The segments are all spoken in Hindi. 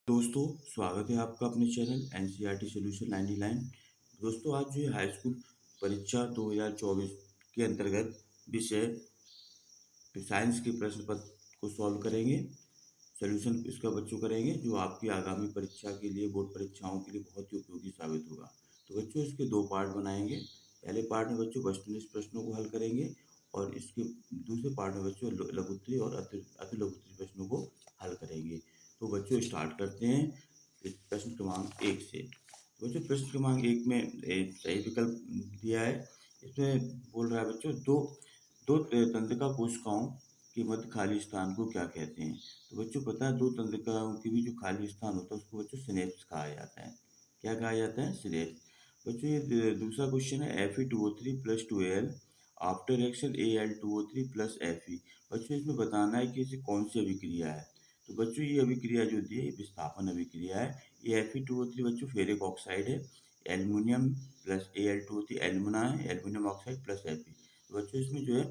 दोस्तों, स्वागत है आपका अपने चैनल एनसीईआरटी सॉल्यूशन 99। दोस्तों, आज जो है हाई स्कूल परीक्षा 2024 के अंतर्गत विषय साइंस के प्रश्न पत्र को सॉल्व करेंगे। सॉल्यूशन इसका बच्चों करेंगे जो आपकी आगामी परीक्षा के लिए, बोर्ड परीक्षाओं के लिए बहुत ही उपयोगी साबित होगा। तो बच्चों, इसके दो पार्ट बनाएंगे। पहले पार्ट में बच्चों वस्तुनिष्ठ प्रश्नों को हल करेंगे और इसके दूसरे पार्ट में बच्चों लघुत्तरी और अति लघुत्तरी प्रश्नों को हल करेंगे। तो बच्चों, स्टार्ट करते हैं प्रश्न क्रमांक 1 से। तो बच्चों, प्रश्न क्रमांक 1 में सही विकल्प दिया है। इसमें बोल रहा है बच्चों, दो दो तंत्रिका कोशिकाओं के मध्य खाली स्थान को क्या कहते हैं। तो बच्चों, पता है दो तंत्रिकाओं के बीच जो खाली स्थान होता है उसको बच्चों सिनेप्स कहा जाता है। क्या कहा जाता है? सिनेप्स। बच्चों, ये दूसरा क्वेश्चन है Fe2O3 plus 2Al after reaction Al2O3 plus Fe। बच्चों, इसमें बताना है कि इसे कौन सी अभिक्रिया है। तो बच्चों, ये अभिक्रिया जो दी है ये विस्थापन अभिक्रिया है। ये Fe2O3 बच्चों फेरिक ऑक्साइड है। एल्युमिनियम प्लस Al2O3 एल्युमिना है, एल्युमिनियम ऑक्साइड प्लस Fe। तो बच्चों, इसमें जो है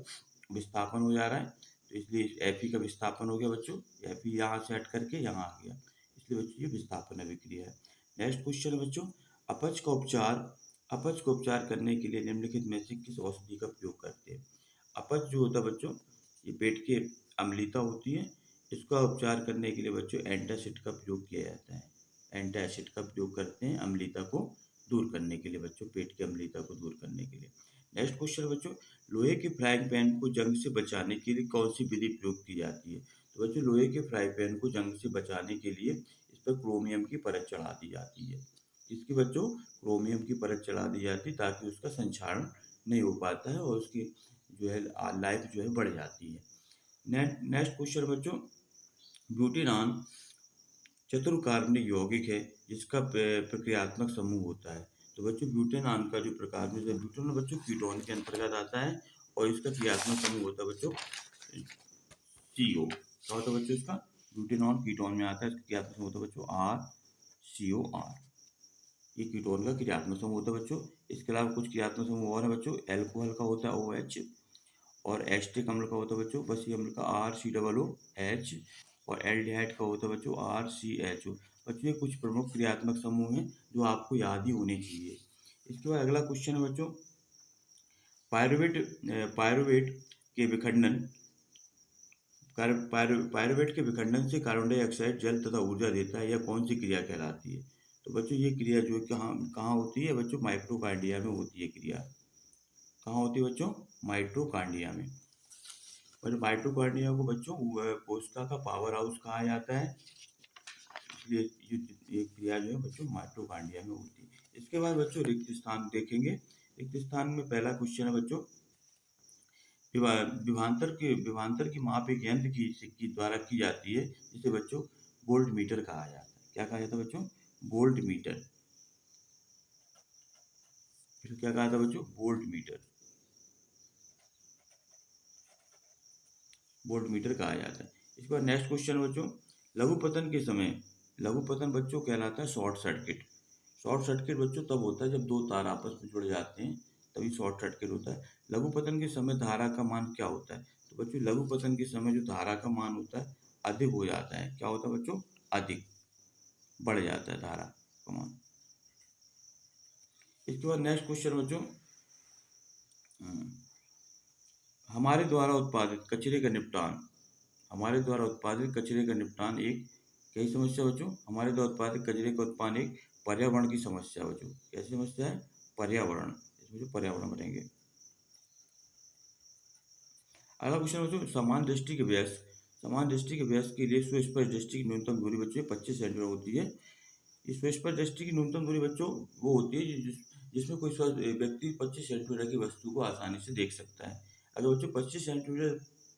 विस्थापन हो जा रहा है, तो इसलिए Fe का विस्थापन हो गया बच्चों। Fe यहाँ से हट करके यहाँ आ गया, इसलिए बच्चों ये विस्थापन अभिक्रिया है। नेक्स्ट क्वेश्चन बच्चों, अपच को उपचार करने के लिए निम्नलिखित में से किस औषधि का प्रयोग करते हैं। अपच जो होता है बच्चों, ये पेट की अम्लता होती है। इसका उपचार करने के लिए बच्चों एंटासिड का प्रयोग किया जाता है। एंटासिड का प्रयोग करते हैं अम्लता को दूर करने के लिए बच्चों, पेट की अम्लता को दूर करने के लिए। नेक्स्ट क्वेश्चन बच्चों, लोहे के फ्राइंग पैन को जंग से बचाने के लिए कौन सी विधि प्रयोग की जाती है। तो बच्चों, लोहे के फ्राई पैन को जंग से बचाने के लिए इस पर क्रोमियम की परत चढ़ा दी जाती है। इसकी बच्चों क्रोमियम की परत चढ़ा दी जाती है ताकि उसका संक्षारण नहीं हो पाता है और उसकी जो है लाइफ जो है बढ़ जाती है। नेक्स्ट क्वेश्चन बच्चों, ब्यूटेनॉन चतुर्कार्बनिक यौगिक है जिसका प्रक्रियात्मक समूह होता है। तो बच्चों, ब्यूटेनॉन का जो प्रकार में ब्यूटेनॉन बच्चों कीटोन के अंतर्गत आता है और इसका क्रियात्मक समूह होता है बच्चों CO। क्या होता है बच्चों इसका? ब्यूटेनॉन कीटोन में आता है, इसका क्रियात्मक समूह होता है बच्चों RCOR। ये कीटोन का क्रियात्मक समूह होता है बच्चों। इसके अलावा कुछ क्रियात्मक समूह और है बच्चों। एल्कोहल का होता है OH और एस्टिक अम्ल का होता है बच्चों बसी अम्ल का RCOOH और एल्डिहाइड का होता है बच्चों RCHO। बच्चों, ये कुछ प्रमुख क्रियात्मक समूह हैं जो आपको याद ही होने चाहिए। इसके बाद अगला क्वेश्चन है बच्चों, पायरुवेट के विखंडन पायरुवेट के विखंडन से कार्बन डाइऑक्साइड जल तथा ऊर्जा देता है, यह कौन सी क्रिया कहलाती है। तो बच्चों, ये क्रिया जो कहाँ कहाँ होती है बच्चों? माइटोकांड्रिया में होती है क्रिया। कहाँ होती है बच्चों? माइटोकांड्रिया में। और माइटोकांड्रिया को बच्चों कोशिका का पावर हाउस कहा जाता है, इसलिए ये क्रिया जो है बच्चों माइटोकांड्रिया में होती है। इसके बाद बच्चों रिक्त स्थान देखेंगे। रिक्त स्थान में पहला क्वेश्चन है बच्चों, विभवांतर की माप एक यंत्र की द्वारा की जाती है जिसे बच्चों वोल्ट मीटर कहा जाता है। क्या कहा जाता है बच्चों? Volt meter. इसको क्या कहा था बच्चों? Volt meter. वोल्ट मीटर कहा जाता है। इसके बाद नेक्स्ट क्वेश्चन बच्चों, लघु पतन बच्चों कहलाता है शॉर्ट सर्किट। शॉर्ट सर्किट बच्चों तब होता है जब दो तार आपस में जुड़ जाते हैं, तभी शॉर्ट सर्किट होता है। लघु पतन के समय धारा का मान क्या होता है। तो बच्चों, लघु पतन के समय जो धारा का मान होता है अधिक हो जाता है। क्या होता है बच्चों? अधिक बढ़ जाता है धारा का मान। इसके बाद नेक्स्ट क्वेश्चन बच्चों, हमारे द्वारा उत्पादित कचरे का निपटान एक कई समस्या बच्चों। हमारे द्वारा उत्पादित कचरे का उत्पादन एक पर्यावरण की समस्या बच्चों। कैसी समस्या है? पर्यावरण। इसमें जो पर्यावरण बनेंगे। अगला क्वेश्चन बच्चों, समान दृष्टि के व्यास के लिए सुस्पष्ट दृष्टि की न्यूनतम दूरी बच्चों 25 सेंटीमीटर होती है। इस सुस्पष्ट दृष्टि की न्यूनतम दूरी बच्चों वो होती है जिसमें कोई व्यक्ति 25 सेंटीमीटर की वस्तु को आसानी से देख सकता है। अगर बच्चों 25 सेंटीमीटर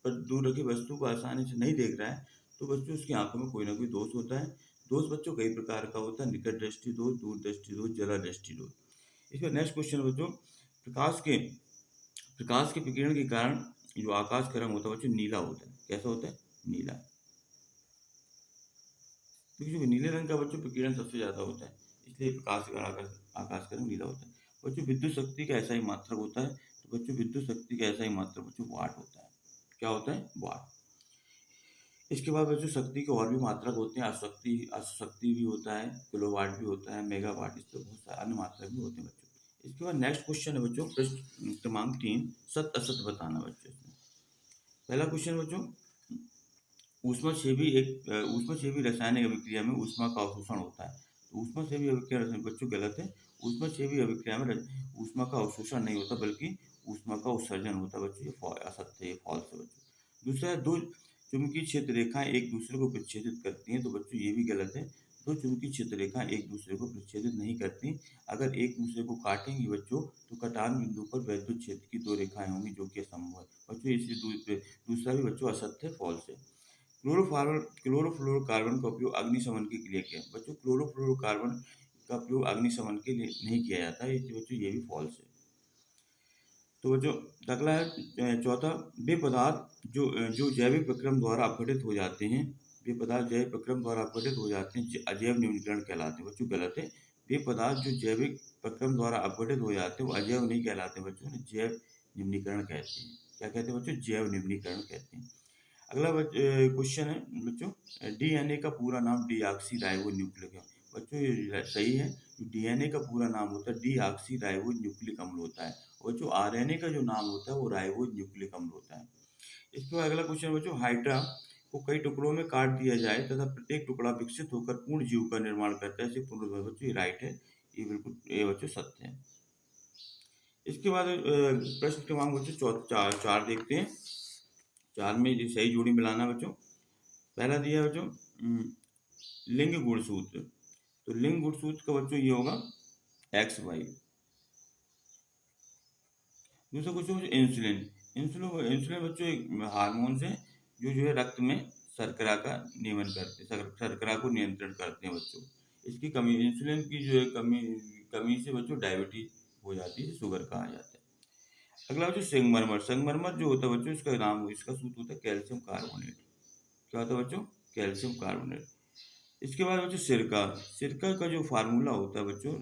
पर दूर रखी वस्तु को आसानी से नहीं देख रहा है तो बच्चों उसकी आंखों में कोई ना कोई दोष होता है। दोष बच्चों कई प्रकार का होता है, निकट दृष्टि दोष, दूर दृष्टि दोष, जला दृष्टि दोष। इसका नेक्स्ट क्वेश्चन बच्चों, प्रकाश के विकिरण के कारण जो आकाश का रंग होता है बच्चों नीला होता है। कैसा होता है? नीला। क्योंकि जो नीले रंग का बच्चों विकिरण सबसे ज्यादा होता है, इसलिए आकाश का रंग नीला होता है। बच्चों, विद्युत शक्ति का ऐसा ही मात्रक होता है। तो बच्चों, विद्युत शक्ति का ऐसा ही मात्रक बच्चों वाट होता है। क्या होता है? वाट। इसके बाद बच्चों शक्ति के और भी मात्रक होते हैं, अशक्ति भी होता है, किलोवाट भी होता है, मेगावाट, इस तरह बहुत सारे अन्य मात्रक भी होते हैं बच्चों। इसके बाद नेक्स्ट क्वेश्चन है बच्चों, प्रश्न क्रमांक 3, सत्य असत्य बताना बच्चों इसमें। पहला क्वेश्चन बच्चों, ऊष्मक्षेपी रासायनिक अभिक्रिया में ऊष्मा का अवशोषण होता है। तो ऊष्मक्षेपी अभिक्रिया बच्चों गलत है। ऊष्मक्षेपी अभिक्रिया में ऊष्मा का अवशोषण नहीं होता, बल्कि ऊष्मा का उत्सर्जन होता है बच्चों। ये असत्य है, ये फॉल्स है बच्चों। दूसरा है, दो चुंबकीय क्षेत्र रेखाएं एक दूसरे को विच्छेदित करती हैं। तो बच्चों ये भी गलत है। दो चुंबकीय क्षेत्र रेखाएं एक दूसरे को विच्छेदित नहीं करती। अगर एक दूसरे को काटेंगी बच्चों, तो कटान बिंदु पर वैद्युत क्षेत्र की दो रेखाएं होंगी, जो कि असंभव है बच्चों। इसलिए दूसरा भी बच्चों असत्य है, फॉल्स है। क्लोरोफ्लोरोकार्बन का उपयोग अग्निशमन के लिए किया। बच्चों क्लोरोफ्लोरोकार्बन का उपयोग अग्निशमन के लिए नहीं किया जाता है, इसलिए बच्चों ये भी फॉल्स है। तो बच्चों अगला है चौथा, वे पदार्थ जो जैविक प्रक्रम द्वारा अपघटित हो जाते हैं, वे पदार्थ जैविक प्रक्रम द्वारा अपघटित हो जाते हैं, अजैव निम्नीकरण कहलाते हैं बच्चों। गलत है। वे पदार्थ जो जैविक प्रक्रम द्वारा अपघटित हो जाते हैं वो अजैव नहीं कहलाते बच्चों, जैव निम्नीकरण कहते हैं। क्या कहते हैं बच्चों? जैव निम्नीकरण कहते हैं। अगला क्वेश्चन है बच्चों, डीएनए का पूरा नाम डीऑक्सी राइबो न्यूक्लिक है। बच्चों ये सही है। डीएनए का पूरा नाम होता है डीऑक्सी राइबो न्यूक्लिक अम्ल होता है, और जो आरएनए का जो नाम होता है वो राइबो न्यूक्लिक अम्ल होता है। इसके बाद अगला क्वेश्चन बच्चों, हाइड्रा को कई टुकड़ों में काट दिया जाए तथा प्रत्येक टुकड़ा विकसित होकर पूर्ण जीव का निर्माण करता है, इसे पुनर्भरण। बच्चों ये राइट है, ये बिल्कुल ये बच्चों सत्य है। इसके बाद प्रश्न क्रमांक बच्चों चार देखते हैं। चार में जो सही जोड़ी मिलाना बच्चों। पहला दिया है बच्चों लिंग गुणसूत्र। तो लिंग गुणसूत्र का बच्चों ये होगा XY। दूसरा क्वेश्चन बच्चों इंसुलिन। इंसुलिन इंसुलिन बच्चों एक हार्मोन है जो है रक्त में शर्करा का नियमन करते हैं, शर्करा को नियंत्रण करते हैं बच्चों। इसकी कमी, इंसुलिन की जो है कमी से बच्चों डायबिटीज हो जाती है, शुगर कहा जाता है। अगला बच्चों संगमरमर। संगमरमर जो होता है बच्चों, इसका सूत्र होता है कैल्शियम कार्बोनेट। क्या होता है बच्चों? Calcium carbonate. इसके बाद बच्चों सिरका। सिरका का जो फार्मूला होता है बच्चों,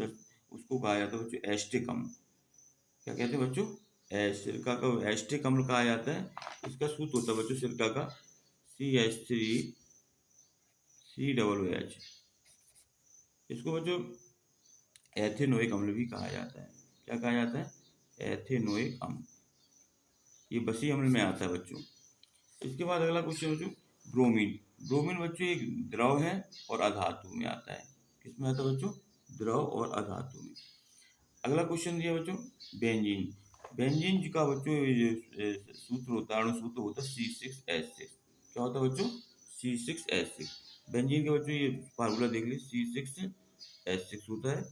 उसको कहा जाता है बच्चों एस्टिक अम्ल। क्या कहते हैं बच्चों? सिरका का एस्टिक अम्ल कहा जाता है। इसका सूत्र होता है बच्चों सिरका का CH3COOH। इसको बच्चों एथेनोइक अम्ल भी कहा जाता है। क्या कहा जाता है? एथेनोइक अम्ल। ये बसी अम्ल में आता है बच्चों। इसके बाद अगला क्वेश्चन बच्चों ब्रोमीन। ब्रोमीन बच्चों एक द्रव है और अधातु में आता है। किसमें आता है बच्चों? द्रव और अधातु में। अगला क्वेश्चन दिया बच्चों बेंजीन। बेंजीन का बच्चों सूत्र होता है, अणुसूत्र होता है C6H6। क्या होता है बच्चों? C6H6। बेंजीन के बच्चों ये फार्मूला देख लीजिए, C6H6 होता है।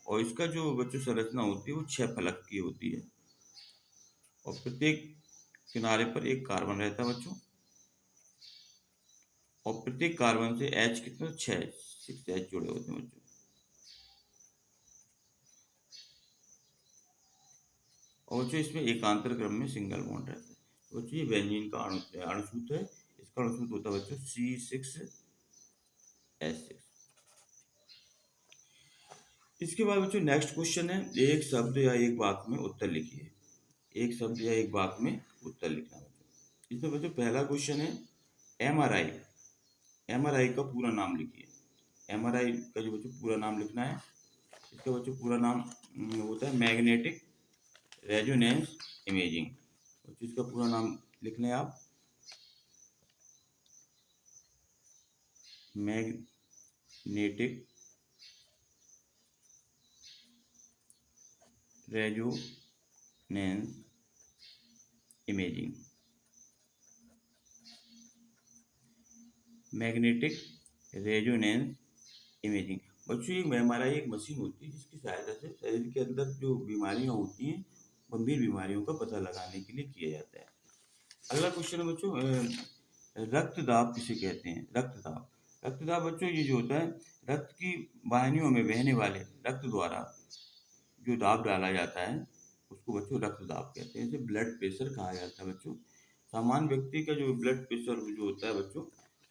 और इसका जो बच्चों संरचना होती है वो 6 फलक की होती है, और प्रत्येक किनारे पर एक कार्बन रहता है बच्चों, और प्रत्येक कार्बन से H कितना? 6 जुड़े होते हैं बच्चों। और बच्चों इसमें एकांतर क्रम में सिंगल बॉन्ड रहता है। तो बच्चों ये बेंजीन का अणुसूत्र है। इसका अणुसूत्र होता है बच्चों C6H6। इसके बाद बच्चों नेक्स्ट क्वेश्चन है, एक शब्द या एक वाक्य में उत्तर लिखिए। एक शब्द या एक वाक्य में उत्तर लिखना बच्चों। इसमें बच्चों पहला क्वेश्चन है MRI। MRI का पूरा नाम लिखिए। MRI का जो बच्चों पूरा नाम लिखना है, इसका बच्चों पूरा नाम होता है मैग्नेटिक रेजोनेंस इमेजिंग। बच्चों इसका पूरा नाम लिख लें आप, magnetic resonance imaging. Magnetic resonance imaging बच्चों ये MRI एक मशीन होती है जिसकी सहायता से शरीर के अंदर जो बीमारियां होती हैं, गंभीर बीमारियों का पता लगाने के लिए किया जाता है। अगला क्वेश्चन है बच्चों रक्तदाब किसे कहते हैं? रक्तदाब। रक्तदाब बच्चों ये जो होता है, रक्त की वाहिनियों में बहने वाले रक्त द्वारा जो दाब डाला जाता है उसको बच्चों रक्तदाब कहते हैं। इसे ब्लड प्रेशर कहा जाता है बच्चों। सामान्य व्यक्ति का जो ब्लड प्रेशर जो होता है बच्चों,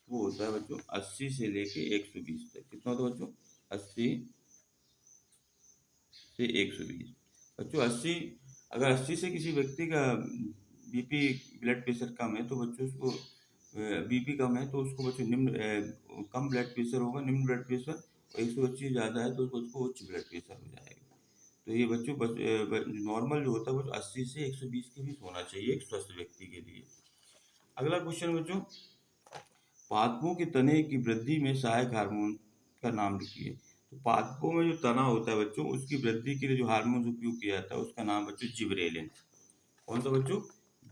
वो होता है बच्चों 80 से लेके 120 तक। कितना होता है बच्चों? 80 से 120 बच्चों। 80, अगर 80 से किसी व्यक्ति का BP ब्लड प्रेशर कम है तो बच्चों उसको बीपी कम है तो उसको बच्चों कम ब्लड प्रेशर होगा, निम्न ब्लड प्रेशर, और 180 ज़्यादा है तो उसको उच्च ब्लड प्रेशर हो जाएगा। तो ये बच्चों नॉर्मल जो होता है वो 80 से 120 के बीच होना चाहिए एक स्वस्थ व्यक्ति के लिए। अगला क्वेश्चन बच्चों, पादपों के तने की वृद्धि में सहायक हार्मोन का नाम लिखिए। तो पादपों में जो तना होता है बच्चों, उसकी वृद्धि के लिए जो हार्मोन उपयोग किया जाता है उसका नाम बच्चों जिबरेलिन। कौन सा बच्चों?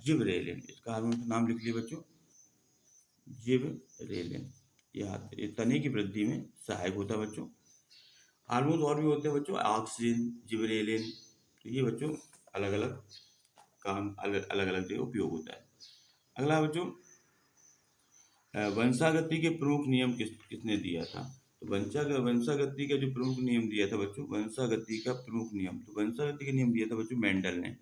जिबरेलिन। इसका हार्मोन का नाम लिख लिए बच्चों, जिबरेलिन। ये तने की वृद्धि में सहायक होता है बच्चों। हार्मोन और भी होते हैं बच्चों, ऑक्सिन, जिबरेलिन। तो ये बच्चों अलग अलग काम, अलग अलग जगह उपयोग होता है। अगला बच्चों, वंशागति के प्रमुख नियम किसने दिया था? तो वंशागति का जो प्रमुख नियम दिया था बच्चों, वंशागति का प्रमुख नियम, तो वंशागति का नियम दिया था बच्चों मेंडल ने।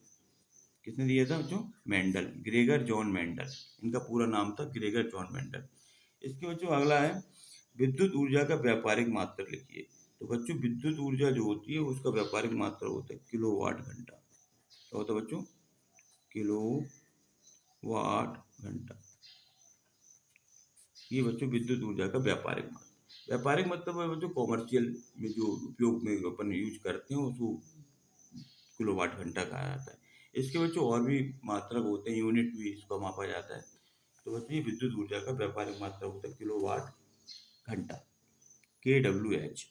किसने दिया था बच्चों? Mendel, Gregor John Mendel. इनका पूरा नाम था ग्रेगर जॉन मेंडल। इसके बच्चों अगला है, विद्युत ऊर्जा का व्यापारिक मात्रा लिखिए। तो बच्चों विद्युत ऊर्जा जो होती है उसका व्यापारिक मात्रा होता है किलोवाट घंटा। क्या होता है बच्चों? किलोवाट घंटा। ये बच्चों विद्युत ऊर्जा का व्यापारिक मात्रा। व्यापारिक मतलब है बच्चों कॉमर्शियल में जो उपयोग में अपन यूज करते हैं उसको किलोवाट घंटा कहा जाता है। इसके बच्चों और भी मात्रक होते हैं, यूनिट भी इसको मापा जाता है। तो बच्चों ये विद्युत ऊर्जा का व्यापारिक मात्रा होता है किलोवाट घंटा, KWH।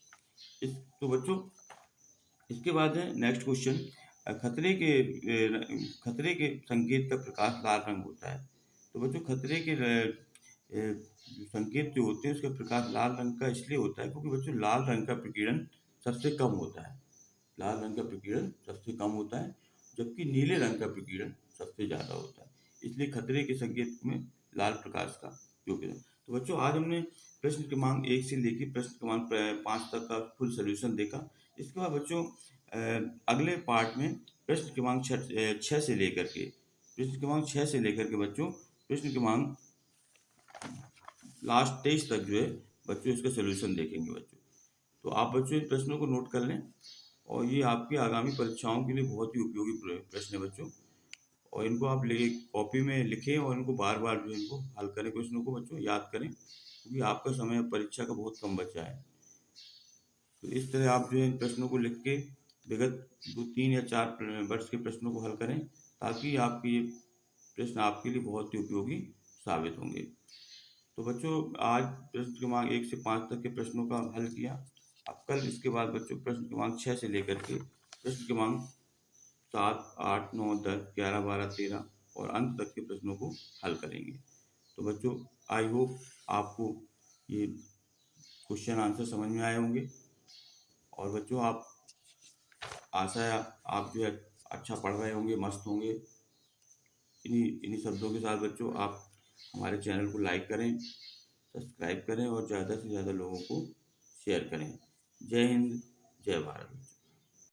तो बच्चों इसके बाद है नेक्स्ट क्वेश्चन, खतरे के संकेत का प्रकाश लाल रंग होता है। तो बच्चों खतरे के संकेत जो होते हैं उसका प्रकाश लाल रंग का इसलिए होता है क्योंकि बच्चों लाल रंग का प्रकीर्णन सबसे कम होता है। लाल रंग का प्रकीर्णन सबसे कम होता है, जबकि नीले रंग का प्रकीर्णन सबसे ज़्यादा होता है। इसलिए खतरे के संकेत में लाल प्रकाश का उपयोग किया। तो बच्चों आज हमने प्रश्न क्रमांक 1 से लेकर प्रश्न क्रमांक 5 तक का फुल सोल्यूशन देखा। इसके बाद बच्चों अगले पार्ट में प्रश्न क्रमांक 6 से लेकर के बच्चों प्रश्न क्रमांक लास्ट 23 तक जो है बच्चों इसका सोल्यूशन देखेंगे बच्चों। तो आप बच्चों इन प्रश्नों को नोट कर लें, और ये आपकी आगामी परीक्षाओं के लिए बहुत ही उपयोगी प्रश्न है बच्चों। और इनको आप कॉपी में लिखें और इनको बार बार जो इनको हल करें, प्रश्नों को बच्चों याद करें, क्योंकि आपका समय परीक्षा का बहुत कम बचा है। तो इस तरह आप जो है इन प्रश्नों को लिख के विगत 2, 3 या 4 वर्ष के प्रश्नों को हल करें, ताकि आपके ये प्रश्न आपके लिए बहुत ही उपयोगी साबित होंगे। तो बच्चों आज प्रश्न क्रमांक 1 से 5 तक के प्रश्नों का हल किया। अब कल इसके बाद बच्चों प्रश्न क्रमांक 6 से लेकर के प्रश्न क्रमांक 7, 8, 9, 10, 11, 12, 13 और अंत तक के प्रश्नों को हल करेंगे। तो बच्चों आई होप आपको ये क्वेश्चन आंसर समझ में आए होंगे। और बच्चों आप आशा है आप जो है अच्छा पढ़ रहे होंगे, मस्त होंगे। इन्हीं शब्दों के साथ बच्चों आप हमारे चैनल को लाइक करें, सब्सक्राइब करें और ज़्यादा से ज़्यादा लोगों को शेयर करें। जय हिंद, जय भारत।